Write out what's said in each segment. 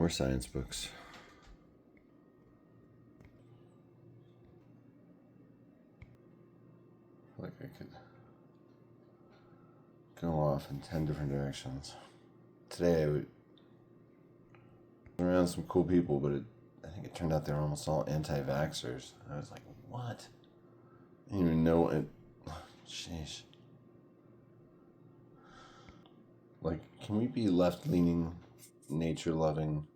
More science books. I feel like I could go off in 10 different directions. Today I was around some cool people, but I think it turned out they were almost all anti-vaxxers. I was like, what? I didn't even know it. Sheesh. Like, can we be left-leaning, nature-loving,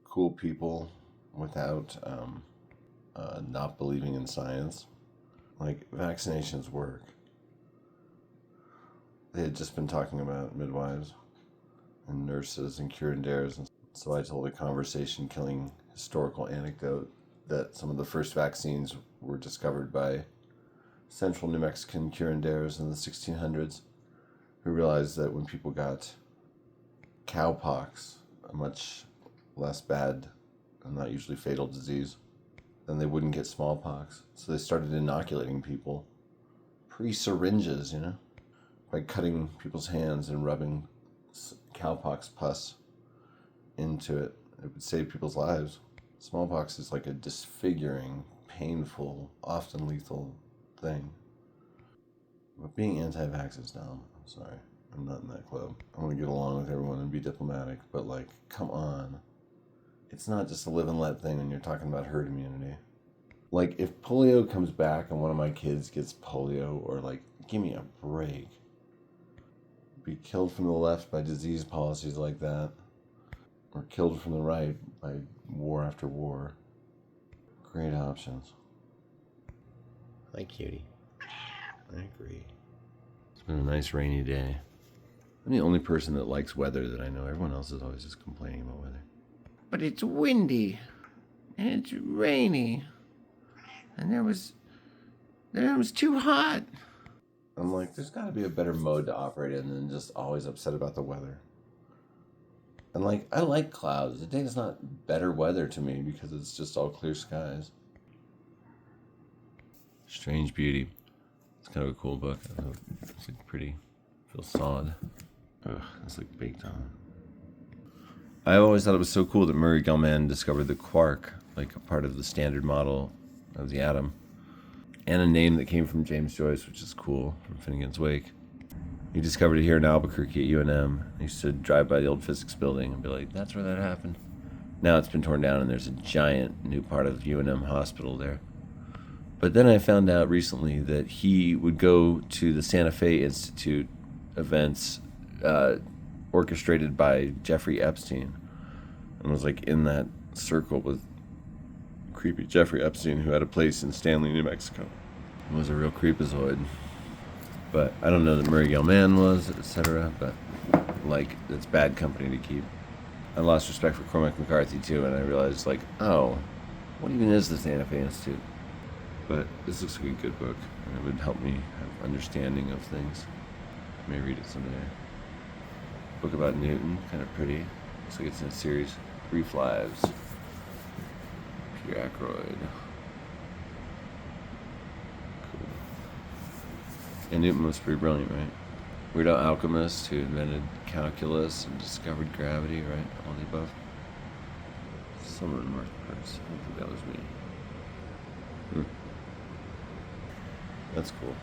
cool people without not believing in science? Like, vaccinations work. They had just been talking about midwives and nurses and curanderos, and so I told a conversation-killing historical anecdote that some of the first vaccines were discovered by central New Mexican curanderos in the 1600s, who realized that when people got cowpox, a much less bad and not usually fatal disease, then they wouldn't get smallpox. So they started inoculating people pre-syringes, by cutting people's hands and rubbing cowpox pus into it. It would save people's lives. Smallpox is like a disfiguring, painful, often lethal thing. But being anti-vax is dumb. I'm sorry. I'm not in that club. I want to get along with everyone and be diplomatic, but come on. It's not just a live and let thing when you're talking about herd immunity. Like, if polio comes back and one of my kids gets polio, or give me a break. Be killed from the left by disease policies like that, or killed from the right by war after war. Great options. Hi, cutie. I agree. It's been a nice rainy day. I'm the only person that likes weather that I know. Everyone else is always just complaining about weather. But it's windy, and it's rainy, and it was too hot. I'm like, there's got to be a better mode to operate in than just always upset about the weather. And I like clouds. The day is not better weather to me because it's just all clear skies. Strange Beauty. It's kind of a cool book. It's pretty. Feels solid. Ugh, it's baked on. I always thought it was so cool that Murray Gell-Mann discovered the quark, a part of the standard model of the atom. And a name that came from James Joyce, which is cool, from Finnegan's Wake. He discovered it here in Albuquerque at UNM. I used to drive by the old physics building and be like, that's where that happened. Now it's been torn down and there's a giant new part of UNM hospital there. But then I found out recently that he would go to the Santa Fe Institute events orchestrated by Jeffrey Epstein, and was in that circle with creepy Jeffrey Epstein, who had a place in Stanley, New Mexico. He was a real creepazoid. But I don't know that Murray Gell-Mann was, etc. But it's bad company to keep. I lost respect for Cormac McCarthy too, and I realized oh, what even is the Santa Fe Institute? But this looks like a good book, and it would help me have understanding of things. I may read it someday. Book about Newton, kind of pretty. Looks like it's in a series. Brief Lives. Peter Ackroyd. Cool. And Newton was pretty brilliant, right? Weird Al alchemist who invented calculus and discovered gravity, right? All the above. Someone marked the purse. I don't think that was me. That's cool.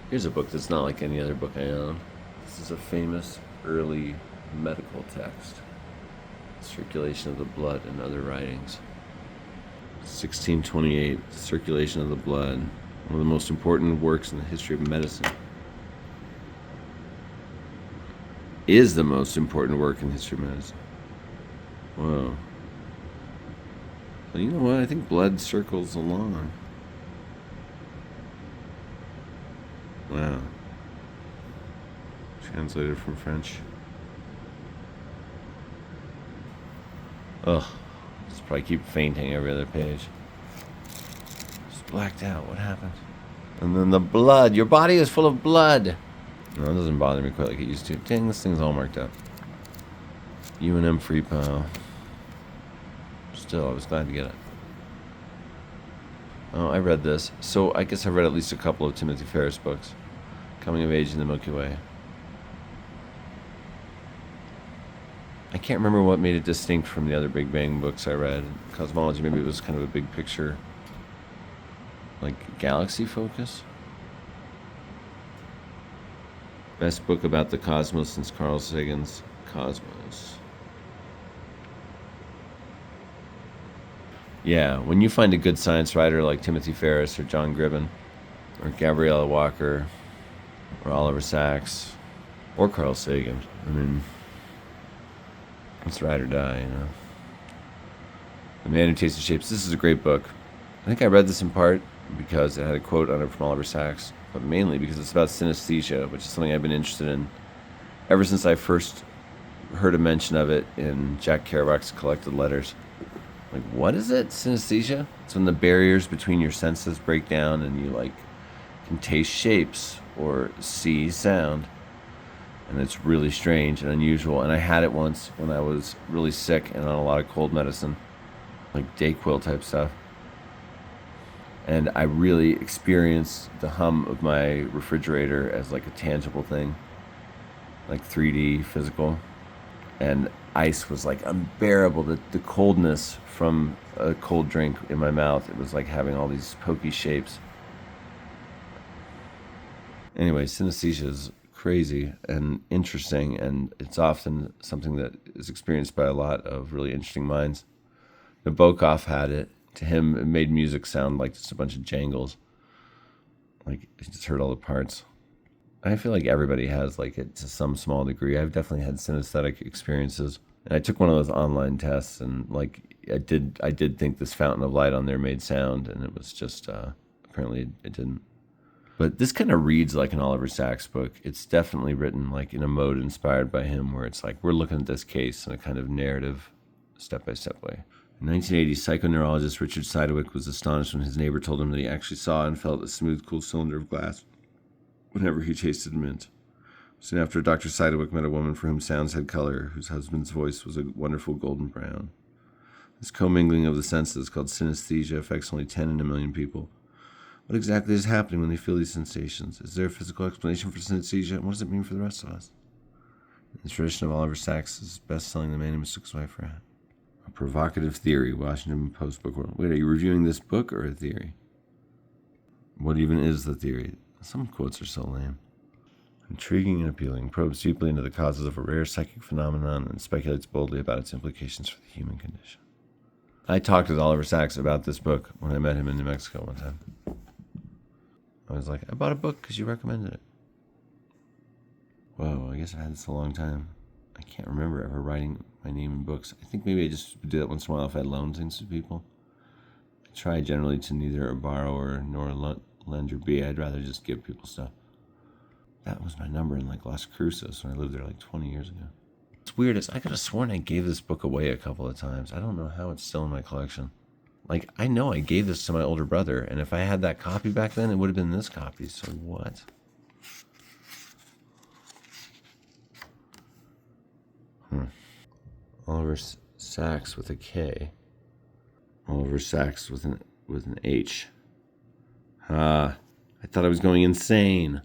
Here's a book that's not like any other book I own. This is a famous early medical text. Circulation of the Blood and Other Writings. 1628, Circulation of the Blood. One of the most important works in the history of medicine. Is the most important work in the history of medicine. Whoa. Well, you know what? I think blood circles along. Wow. Translated from French. Ugh. Just probably keep fainting every other page. Just blacked out. What happened? And then the blood. Your body is full of blood. No, it doesn't bother me quite like it used to. Dang, this thing's all marked up. UNM Free Pile. Still, I was glad to get it. Oh, I read this. So I guess I've read at least a couple of Timothy Ferris books. Coming of Age in the Milky Way. I can't remember what made it distinct from the other Big Bang books I read. Cosmology, maybe it was kind of a big picture, like galaxy focus. Best book about the cosmos since Carl Sagan's Cosmos. Yeah, when you find a good science writer like Timothy Ferris or John Gribben or Gabriella Walker or Oliver Sacks or Carl Sagan, I mean, it's ride or die, you know. The Man Who Tasted Shapes. This is a great book. I think I read this in part because it had a quote on it from Oliver Sacks, but mainly because it's about synesthesia, which is something I've been interested in ever since I first heard a mention of it in Jack Kerouac's Collected Letters. Like, what is it? Synesthesia? It's when the barriers between your senses break down and you, like, can taste shapes or see sound. And it's really strange and unusual. And I had it once when I was really sick and on a lot of cold medicine, like Dayquil type stuff. And I really experienced the hum of my refrigerator as like a tangible thing, like 3D physical. And ice was like unbearable. The coldness from a cold drink in my mouth, it was like having all these pokey shapes. Anyway, synesthesia is crazy and interesting, and it's often something that is experienced by a lot of really interesting minds. Nabokov had it. To him, it made music sound like just a bunch of jangles. Like, he just heard all the parts. I feel like everybody has like it to some small degree. I've definitely had synesthetic experiences. And I took one of those online tests, and like I did think this fountain of light on there made sound, and it was just apparently it didn't. But this kind of reads like an Oliver Sacks book. It's definitely written like in a mode inspired by him, where it's like we're looking at this case in a kind of narrative, step-by-step way. In 1980, psychoneurologist Richard Sidewick was astonished when his neighbor told him that he actually saw and felt a smooth, cool cylinder of glass whenever he tasted mint. Soon after, Dr. Sidewick met a woman for whom sounds had color, whose husband's voice was a wonderful golden brown. This commingling of the senses, called synesthesia, affects only 10 in a million people. What exactly is happening when they feel these sensations? Is there a physical explanation for synesthesia, and what does it mean for the rest of us? In the tradition of Oliver Sacks' best-selling The Man Who Mistook His Wife for a Hat. A provocative theory, Washington Post book world. Wait, are you reviewing this book or a theory? What even is the theory? Some quotes are so lame. Intriguing and appealing, probes deeply into the causes of a rare psychic phenomenon and speculates boldly about its implications for the human condition. I talked with Oliver Sacks about this book when I met him in New Mexico one time. I was like, I bought a book because you recommended it. Whoa, I guess I've had this a long time. I can't remember ever writing my name in books. I think maybe I just do that once in a while if I loan things to people. I try generally to neither a borrower nor a lender be. I'd rather just give people stuff. That was my number in like Las Cruces when I lived there like 20 years ago. What's weird is I could have sworn I gave this book away a couple of times. I don't know how it's still in my collection. Like, I know I gave this to my older brother, and if I had that copy back then, it would have been this copy, so what? Oliver Sacks with a K. Oliver Sacks with an H. I thought I was going insane.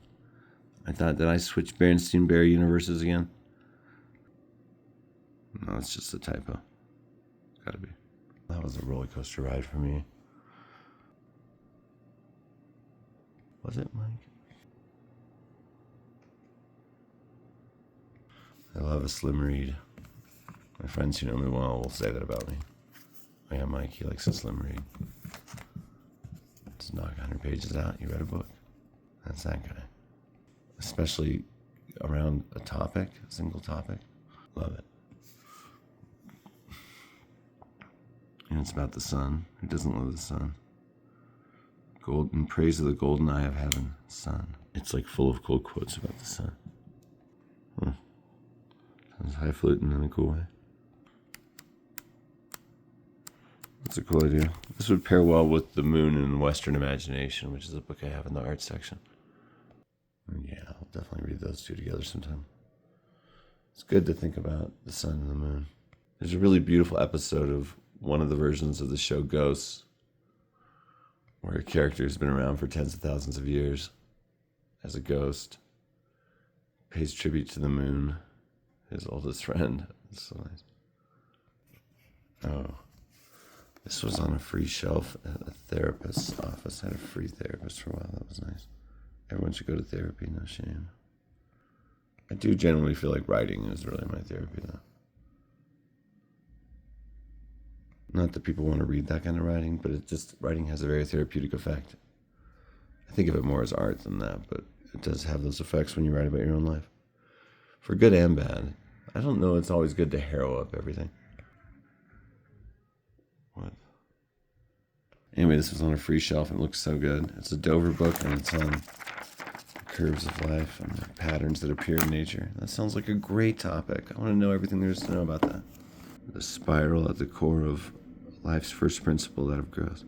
I thought, did I switch Berenstein Bear universes again? No, it's just a typo. It's gotta be. That was a roller coaster ride for me. Was it, Mike? I love a slim read. My friends who know me well will say that about me. Oh yeah, Mike, he likes a slim read. Just knock 100 pages out, you read a book. That's that guy. Especially around a topic, a single topic. Love it. And it's about the sun. Who doesn't love the sun? In praise of the golden eye of heaven, sun. It's like full of cool quotes about the sun. Sounds highfalutin in a cool way. That's a cool idea. This would pair well with The Moon and Western Imagination, which is a book I have in the art section. And yeah, I'll definitely read those two together sometime. It's good to think about the sun and the moon. There's a really beautiful episode of one of the versions of the show Ghosts, where a character has been around for tens of thousands of years as a ghost, pays tribute to the moon, his oldest friend. It's so nice. Oh, this was on a free shelf at a therapist's office. I had a free therapist for a while. That was nice. Everyone should go to therapy, no shame. I do generally feel like writing is really my therapy, though. Not that people want to read that kind of writing, but writing has a very therapeutic effect. I think of it more as art than that, but it does have those effects when you write about your own life. For good and bad. I don't know, it's always good to harrow up everything. What? Anyway, this was on a free shelf and it looks so good. It's a Dover book and it's on curves of life and the patterns that appear in nature. That sounds like a great topic. I want to know everything there is to know about that. The spiral at the core of life's first principle, that of growth.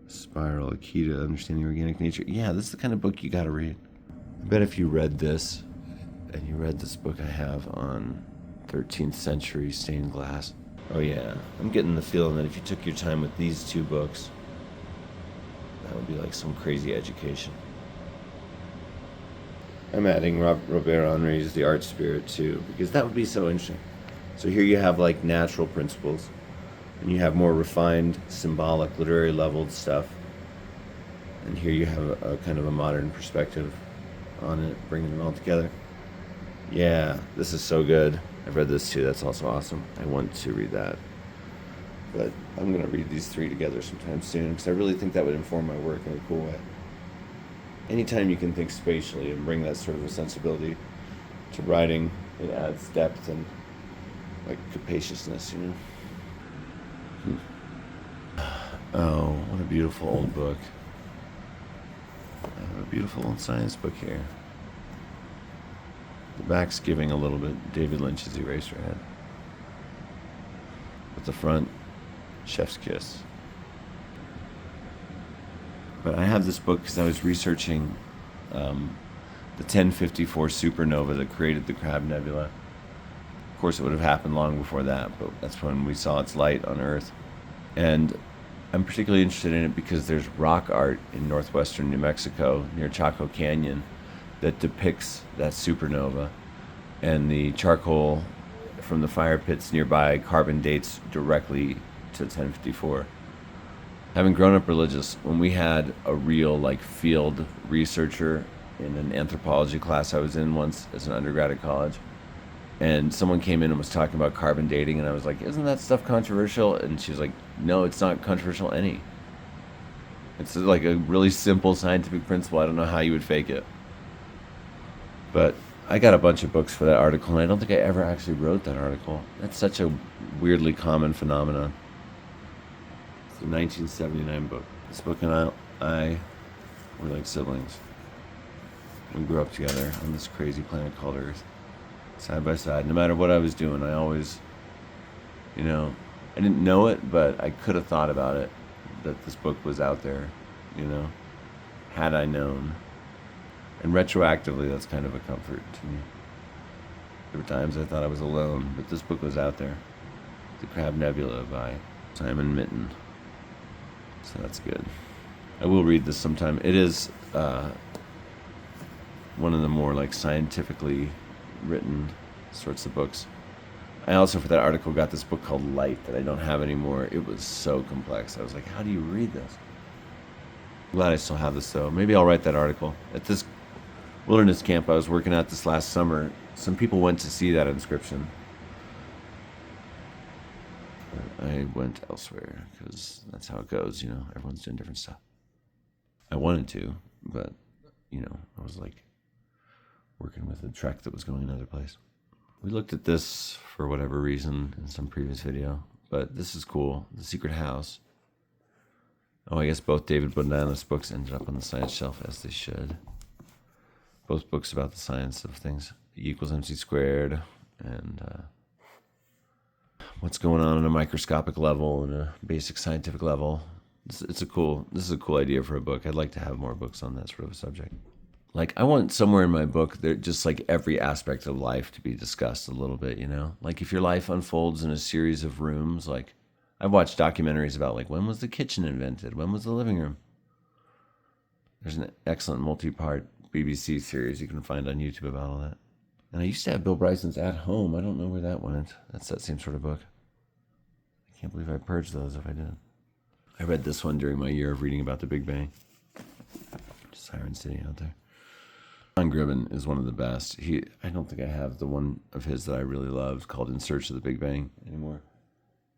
Spiral, a key to understanding organic nature. Yeah, this is the kind of book you got to read. I bet if you read this, and you read this book I have on 13th century stained glass. Oh yeah, I'm getting the feeling that if you took your time with these two books, that would be like some crazy education. I'm adding Robert Henri's The Art Spirit too, because that would be so interesting. So here you have like natural principles, and you have more refined, symbolic, literary leveled stuff. And here you have a kind of a modern perspective on it, bringing it all together. Yeah, this is so good. I've read this too. That's also awesome. I want to read that. But I'm going to read these three together sometime soon because I really think that would inform my work in a cool way. Anytime you can think spatially and bring that sort of a sensibility to writing, it adds depth and like capaciousness, you know? Oh, what a beautiful old book. I have a beautiful old science book here. The back's giving a little bit David Lynch's Eraserhead. But the front, Chef's Kiss. But I have this book because I was researching the 1054 supernova that created the Crab Nebula. Of course, it would have happened long before that, but that's when we saw its light on Earth. And I'm particularly interested in it because there's rock art in northwestern New Mexico near Chaco Canyon that depicts that supernova, and the charcoal from the fire pits nearby carbon dates directly to 1054. Having grown up religious, when we had a real like field researcher in an anthropology class I was in once as an undergrad at college, and someone came in and was talking about carbon dating, and I was like, isn't that stuff controversial? And she was like, no, it's not controversial any. It's like a really simple scientific principle. I don't know how you would fake it. But I got a bunch of books for that article, and I don't think I ever actually wrote that article. That's such a weirdly common phenomenon. It's a 1979 book. This book and I were like siblings. We grew up together on this crazy planet called Earth, side by side. No matter what I was doing, I always, I didn't know it, but I could have thought about it, that this book was out there, had I known. And retroactively, that's kind of a comfort to me. There were times I thought I was alone, but this book was out there. The Crab Nebula by Simon Mitten. So that's good. I will read this sometime. It is one of the more like scientifically written sorts of books. I also, for that article, got this book called Light that I don't have anymore. It was so complex. I was like, how do you read this? I'm glad I still have this, though. Maybe I'll write that article. At this wilderness camp I was working at this last summer, some people went to see that inscription. I went elsewhere, because that's how it goes, Everyone's doing different stuff. I wanted to, but, I was like working with a trek that was going another place. We looked at this for whatever reason in some previous video, but this is cool. The Secret House. Oh, I guess both David Bodanos books ended up on the science shelf, as they should. Both books about the science of things. E equals MC squared, and what's going on a microscopic level and a basic scientific level. This is a cool idea for a book. I'd like to have more books on that sort of a subject. Like, I want somewhere in my book there just like every aspect of life to be discussed a little bit, Like if your life unfolds in a series of rooms, like I've watched documentaries about like when was the kitchen invented? When was the living room? There's an excellent multi-part BBC series you can find on YouTube about all that. And I used to have Bill Bryson's At Home. I don't know where that went. That's that same sort of book. I can't believe I purged those if I did. I read this one during my year of reading about the Big Bang. Siren City out there. John Gribben is one of the best. I don't think I have the one of his that I really loved called In Search of the Big Bang anymore.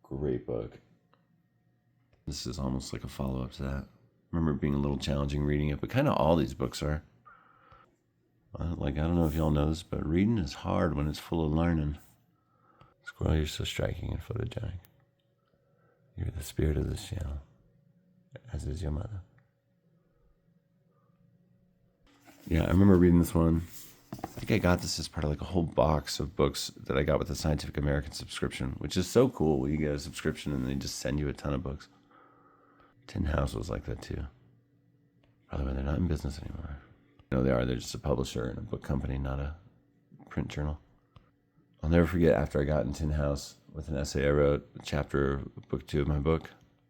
Great book. This is almost like a follow-up to that. I remember it being a little challenging reading it, but kind of all these books are. Like, I don't know if y'all know this, but reading is hard when it's full of learning. Squirrel, you're so striking and photogenic. You're the spirit of this channel, as is your mother. Yeah, I remember reading this one. I think I got this as part of like a whole box of books that I got with the Scientific American subscription, which is so cool when you get a subscription and they just send you a ton of books. Tin House was like that too. Probably why they're not in business anymore. No, they are. They're just a publisher and a book company, not a print journal. I'll never forget after I got in Tin House with an essay I wrote, a chapter of book 2 of my book.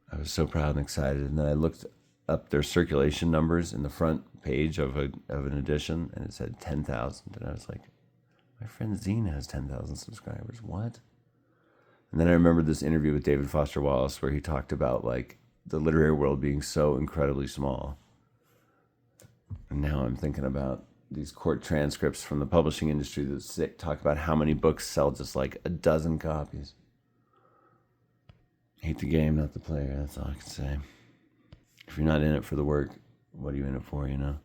I was so proud and excited. And then I looked up their circulation numbers in the front page of an edition, and it said 10,000. And I was like, my friend Zine has 10,000 subscribers. What? And then I remembered this interview with David Foster Wallace where he talked about like the literary world being so incredibly small. And now I'm thinking about these court transcripts from the publishing industry that talk about how many books sell just like a dozen copies. Hate the game, not the player. That's all I can say. If you're not in it for the work, what are you in it for, you know?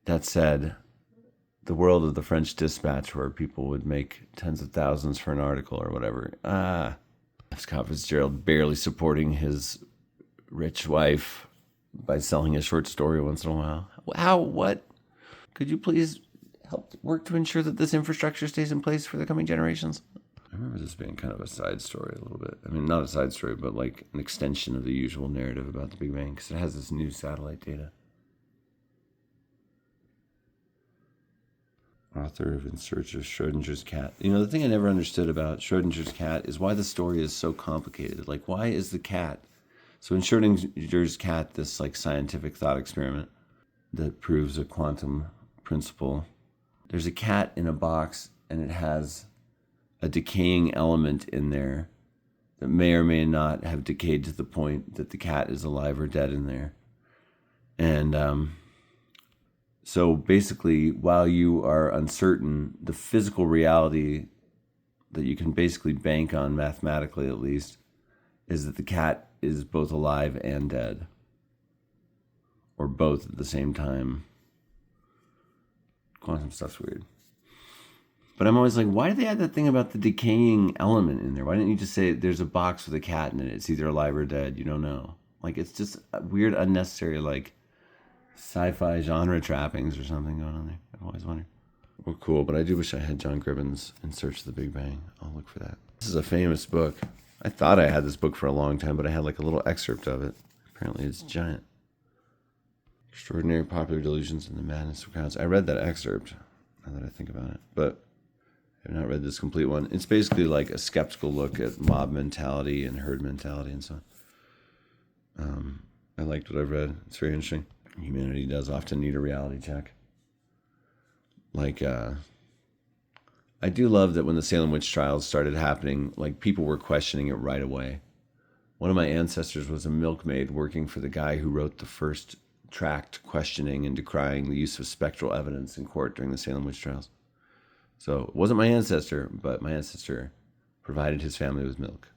That said, the world of the French Dispatch, where people would make tens of thousands for an article or whatever. Scott Fitzgerald barely supporting his rich wife by selling a short story once in a while. Wow, what? Could you please help work to ensure that this infrastructure stays in place for the coming generations? I remember this being kind of a side story a little bit. I mean, not a side story, but like an extension of the usual narrative about the Big Bang, because it has this new satellite data. Author of In Search of Schrodinger's Cat. You know, the thing I never understood about Schrodinger's cat is why the story is so complicated. Like, why is the cat... So in Schrodinger's cat, this like scientific thought experiment that proves a quantum principle, there's a cat in a box and it has a decaying element in there that may or may not have decayed to the point that the cat is alive or dead in there. And so basically, while you are uncertain, the physical reality that you can basically bank on mathematically at least is that the cat is both alive and dead, or both at the same time. Quantum stuff's weird. But I'm always like, why did they add that thing about the decaying element in there? Why didn't you just say there's a box with a cat in it? It's either alive or dead. You don't know. Like, it's just weird, unnecessary, like, sci-fi genre trappings or something going on there. I've always wondered. Well, cool, but I do wish I had John Gribben's In Search of the Big Bang. I'll look for that. This is a famous book. I thought I had this book for a long time, but I had like a little excerpt of it. Apparently it's giant. Extraordinary Popular Delusions and the Madness of Crowds. I read that excerpt, now that I think about it, but I have not read this complete one. It's basically like a skeptical look at mob mentality and herd mentality and so on. I liked what I've read. It's very interesting. Humanity does often need a reality check. Like, I do love that when the Salem witch trials started happening, like people were questioning it right away. One of my ancestors was a milkmaid working for the guy who wrote the first tract questioning and decrying the use of spectral evidence in court during the Salem witch trials. So it wasn't my ancestor, but my ancestor provided his family with milk.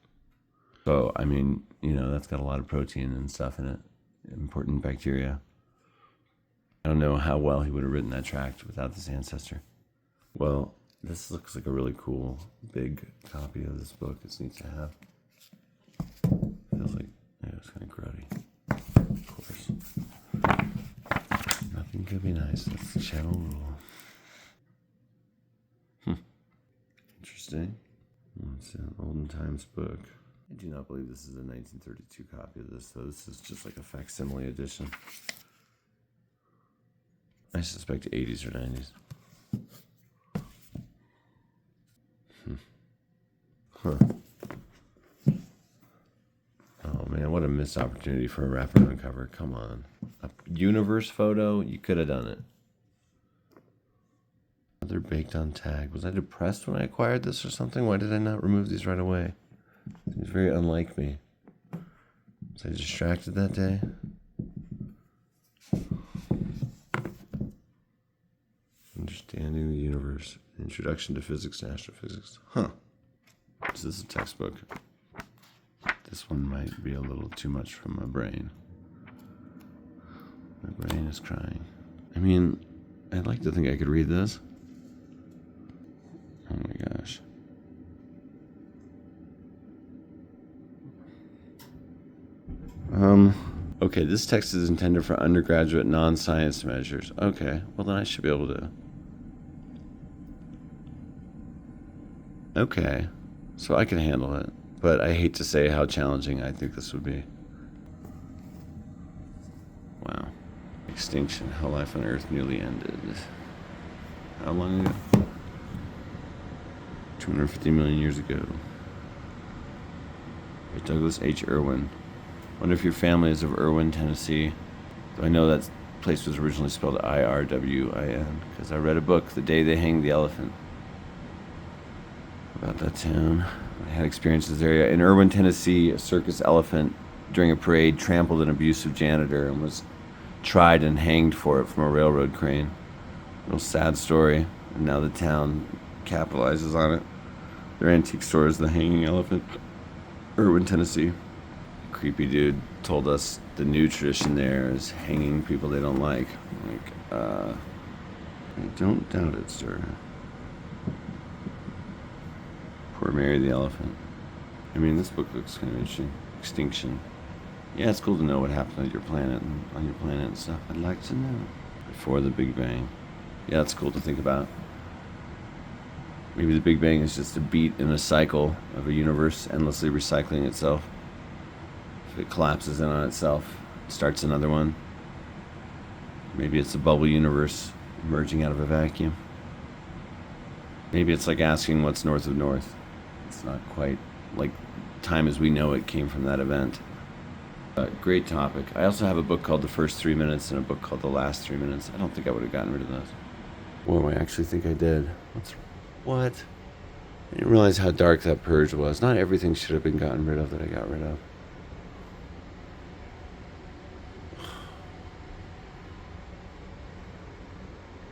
So, I mean, you know, that's got a lot of protein and stuff in it, important bacteria. I don't know how well he would have written that tract without this ancestor. Well, this looks like a really cool, big copy of this book. It's neat to have. Feels like, yeah, it's kind of grody. Of course. Nothing could be nice. That's the channel rule. Interesting. It's an olden times book. I do not believe this is a 1932 copy of this, though. This is just like a facsimile edition. I suspect 80s or 90s. Huh. Oh man, what a missed opportunity for a wraparound cover. Come on. A universe photo? You could have done it. Another baked on tag. Was I depressed when I acquired this or something? Why did I not remove these right away? Seems very unlike me. Was I distracted that day? Understanding the Universe. Introduction to Physics and Astrophysics. Huh. This is a textbook. This one might be a little too much for my brain. My brain is crying. I mean, I'd like to think I could read this. Oh my gosh. Okay, this text is intended for undergraduate non-science measures. Okay, well then I should be able to. Okay, so I can handle it, but I hate to say how challenging I think this would be. Wow. Extinction, how life on Earth nearly ended. How long ago? 250 million years ago. By Douglas H. Irwin. Wonder if your family is of Irwin, Tennessee. Though I know that place was originally spelled Irwin, because I read a book, The Day They Hanged the Elephant, about that town. I had experiences there. In Irwin, Tennessee, a circus elephant during a parade trampled an abusive janitor and was tried and hanged for it from a railroad crane. Real sad story, and now the town capitalizes on it. Their antique store is the Hanging Elephant, Irwin, Tennessee. Creepy dude told us the new tradition there is hanging people they don't like. I don't doubt it, sir. Poor Mary the elephant. I mean, this book looks kind of interesting. Extinction. Yeah, it's cool to know what happened on your planet and stuff. I'd like to know. Before the Big Bang. Yeah, that's cool to think about. Maybe the Big Bang is just a beat in a cycle of a universe endlessly recycling itself. If it collapses in on itself, starts another one. Maybe it's a bubble universe emerging out of a vacuum. Maybe it's like asking what's north of north. It's not quite like time as we know it came from that event. Great topic. I also have a book called The First 3 Minutes and a book called The Last 3 Minutes. I don't think I would have gotten rid of those. Whoa, I actually think I did. What? I didn't realize how dark that purge was. Not everything should have been gotten rid of that I got rid of.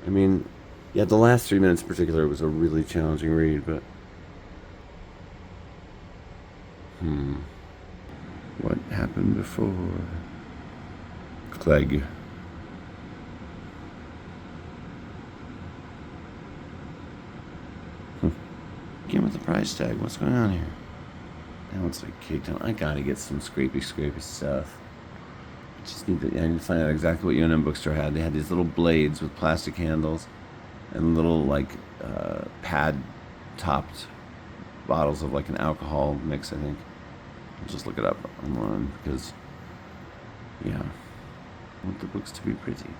I mean, yeah, the last 3 minutes in particular was a really challenging read, but... What happened before? Clegg. Again with the price tag, what's going on here? Now it's like caked on. I gotta get some scrapey stuff. I just need to find out exactly what UNM Bookstore had. They had these little blades with plastic handles and little like pad-topped bottles of like an alcohol mix, I think. I'll just look it up online because, yeah, I want the books to be pretty.